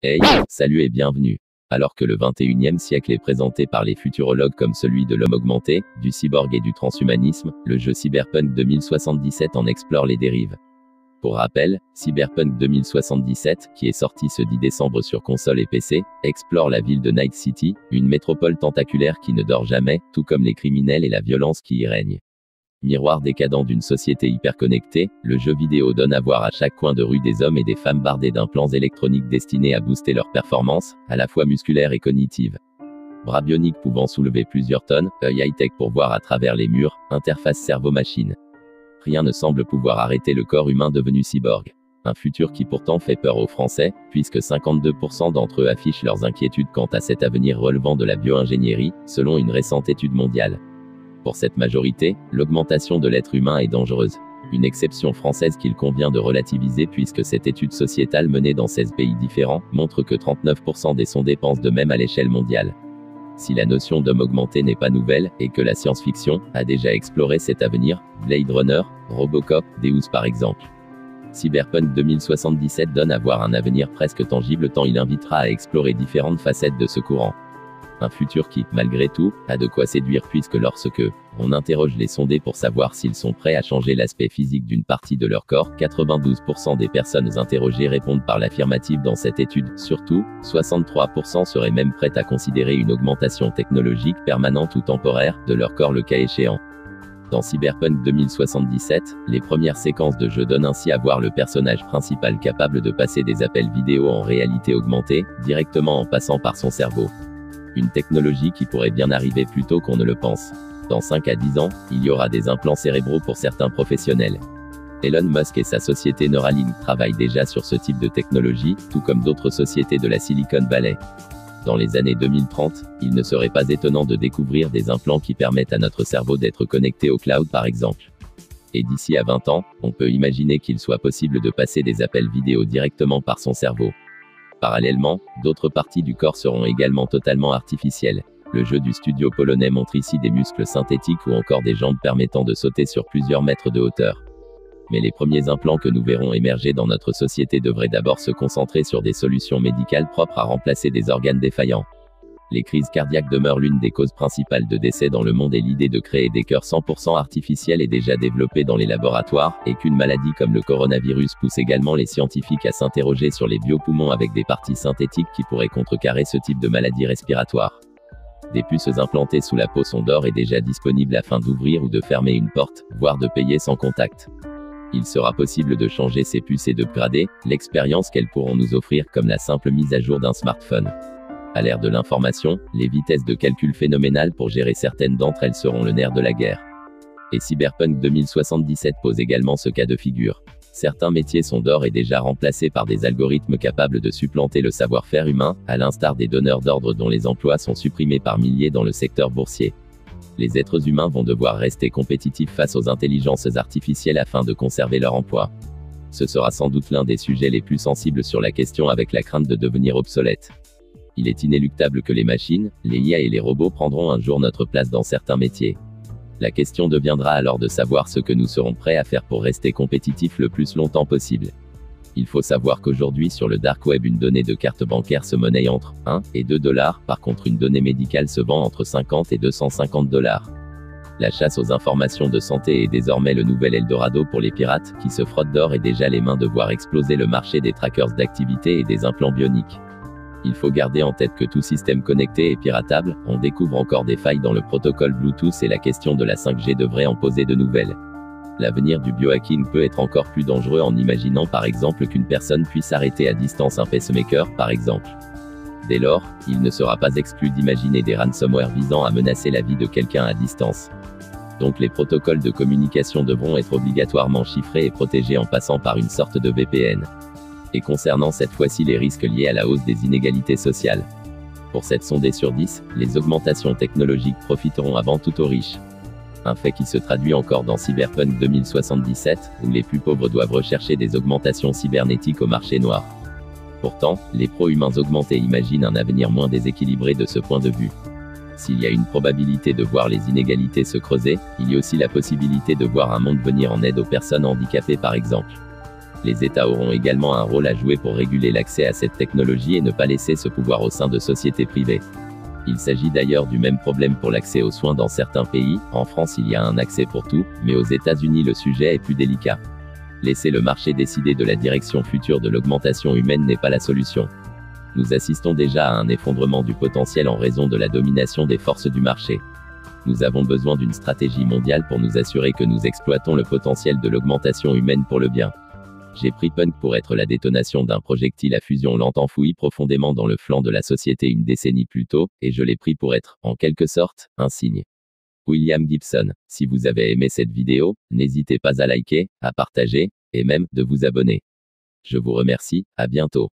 Hey, salut et bienvenue. Alors que le 21e siècle est présenté par les futurologues comme celui de l'homme augmenté, du cyborg et du transhumanisme, le jeu Cyberpunk 2077 en explore les dérives. Pour rappel, Cyberpunk 2077, qui est sorti ce 10 décembre sur console et PC, explore la ville de Night City, une métropole tentaculaire qui ne dort jamais, tout comme les criminels et la violence qui y règnent. Miroir décadent d'une société hyperconnectée, le jeu vidéo donne à voir à chaque coin de rue des hommes et des femmes bardés d'implants électroniques destinés à booster leur performance, à la fois musculaire et cognitive. Bras bioniques pouvant soulever plusieurs tonnes, œil high-tech pour voir à travers les murs, interface cerveau-machine. Rien ne semble pouvoir arrêter le corps humain devenu cyborg. Un futur qui pourtant fait peur aux Français, puisque 52% d'entre eux affichent leurs inquiétudes quant à cet avenir relevant de la bio-ingénierie, selon une récente étude mondiale. Pour cette majorité, l'augmentation de l'être humain est dangereuse. Une exception française qu'il convient de relativiser puisque cette étude sociétale menée dans 16 pays différents montre que 39% des sondés pensent de même à l'échelle mondiale. Si la notion d'homme augmenté n'est pas nouvelle, et que la science-fiction a déjà exploré cet avenir, Blade Runner, Robocop, Deus par exemple. Cyberpunk 2077 donne à voir un avenir presque tangible tant il invitera à explorer différentes facettes de ce courant. Un futur qui, malgré tout, a de quoi séduire puisque lorsque on interroge les sondés pour savoir s'ils sont prêts à changer l'aspect physique d'une partie de leur corps, 92% des personnes interrogées répondent par l'affirmative dans cette étude. Surtout, 63% seraient même prêtes à considérer une augmentation technologique permanente ou temporaire de leur corps le cas échéant. Dans Cyberpunk 2077, les premières séquences de jeu donnent ainsi à voir le personnage principal capable de passer des appels vidéo en réalité augmentée, directement en passant par son cerveau. Une technologie qui pourrait bien arriver plus tôt qu'on ne le pense. Dans 5 à 10 ans, il y aura des implants cérébraux pour certains professionnels. Elon Musk et sa société Neuralink travaillent déjà sur ce type de technologie, tout comme d'autres sociétés de la Silicon Valley. Dans les années 2030, il ne serait pas étonnant de découvrir des implants qui permettent à notre cerveau d'être connecté au cloud par exemple. Et d'ici à 20 ans, on peut imaginer qu'il soit possible de passer des appels vidéo directement par son cerveau. Parallèlement, d'autres parties du corps seront également totalement artificielles. Le jeu du studio polonais montre ici des muscles synthétiques ou encore des jambes permettant de sauter sur plusieurs mètres de hauteur. Mais les premiers implants que nous verrons émerger dans notre société devraient d'abord se concentrer sur des solutions médicales propres à remplacer des organes défaillants. Les crises cardiaques demeurent l'une des causes principales de décès dans le monde et l'idée de créer des cœurs 100% artificiels est déjà développée dans les laboratoires, et qu'une maladie comme le coronavirus pousse également les scientifiques à s'interroger sur les biopoumons avec des parties synthétiques qui pourraient contrecarrer ce type de maladie respiratoire. Des puces implantées sous la peau sont d'ores et déjà disponibles afin d'ouvrir ou de fermer une porte, voire de payer sans contact. Il sera possible de changer ces puces et d'upgrader l'expérience qu'elles pourront nous offrir comme la simple mise à jour d'un smartphone. À l'ère de l'information, les vitesses de calcul phénoménales pour gérer certaines d'entre elles seront le nerf de la guerre. Et Cyberpunk 2077 pose également ce cas de figure. Certains métiers sont d'ores et déjà remplacés par des algorithmes capables de supplanter le savoir-faire humain, à l'instar des donneurs d'ordre dont les emplois sont supprimés par milliers dans le secteur boursier. Les êtres humains vont devoir rester compétitifs face aux intelligences artificielles afin de conserver leur emploi. Ce sera sans doute l'un des sujets les plus sensibles sur la question avec la crainte de devenir obsolète. Il est inéluctable que les machines, les IA et les robots prendront un jour notre place dans certains métiers. La question deviendra alors de savoir ce que nous serons prêts à faire pour rester compétitifs le plus longtemps possible. Il faut savoir qu'aujourd'hui sur le dark web une donnée de carte bancaire se monnaie entre 1 et 2 $, par contre une donnée médicale se vend entre 50 et 250 $. La chasse aux informations de santé est désormais le nouvel Eldorado pour les pirates, qui se frottent d'or et déjà les mains de voir exploser le marché des trackers d'activité et des implants bioniques. Il faut garder en tête que tout système connecté est piratable, on découvre encore des failles dans le protocole Bluetooth et la question de la 5G devrait en poser de nouvelles. L'avenir du biohacking peut être encore plus dangereux en imaginant par exemple qu'une personne puisse arrêter à distance un pacemaker, par exemple. Dès lors, il ne sera pas exclu d'imaginer des ransomware visant à menacer la vie de quelqu'un à distance. Donc les protocoles de communication devront être obligatoirement chiffrés et protégés en passant par une sorte de VPN. Et concernant cette fois-ci les risques liés à la hausse des inégalités sociales. Pour 7 sondés sur 10, les augmentations technologiques profiteront avant tout aux riches. Un fait qui se traduit encore dans Cyberpunk 2077, où les plus pauvres doivent rechercher des augmentations cybernétiques au marché noir. Pourtant, les pro-humains augmentés imaginent un avenir moins déséquilibré de ce point de vue. S'il y a une probabilité de voir les inégalités se creuser, il y a aussi la possibilité de voir un monde venir en aide aux personnes handicapées par exemple. Les États auront également un rôle à jouer pour réguler l'accès à cette technologie et ne pas laisser ce pouvoir au sein de sociétés privées. Il s'agit d'ailleurs du même problème pour l'accès aux soins dans certains pays. En France, il y a un accès pour tout, mais aux États-Unis, le sujet est plus délicat. Laisser le marché décider de la direction future de l'augmentation humaine n'est pas la solution. Nous assistons déjà à un effondrement du potentiel en raison de la domination des forces du marché. Nous avons besoin d'une stratégie mondiale pour nous assurer que nous exploitons le potentiel de l'augmentation humaine pour le bien. J'ai pris Punk pour être la détonation d'un projectile à fusion lente enfoui profondément dans le flanc de la société une décennie plus tôt, et je l'ai pris pour être, en quelque sorte, un signe. William Gibson. Si vous avez aimé cette vidéo, n'hésitez pas à liker, à partager, et même, de vous abonner. Je vous remercie, à bientôt.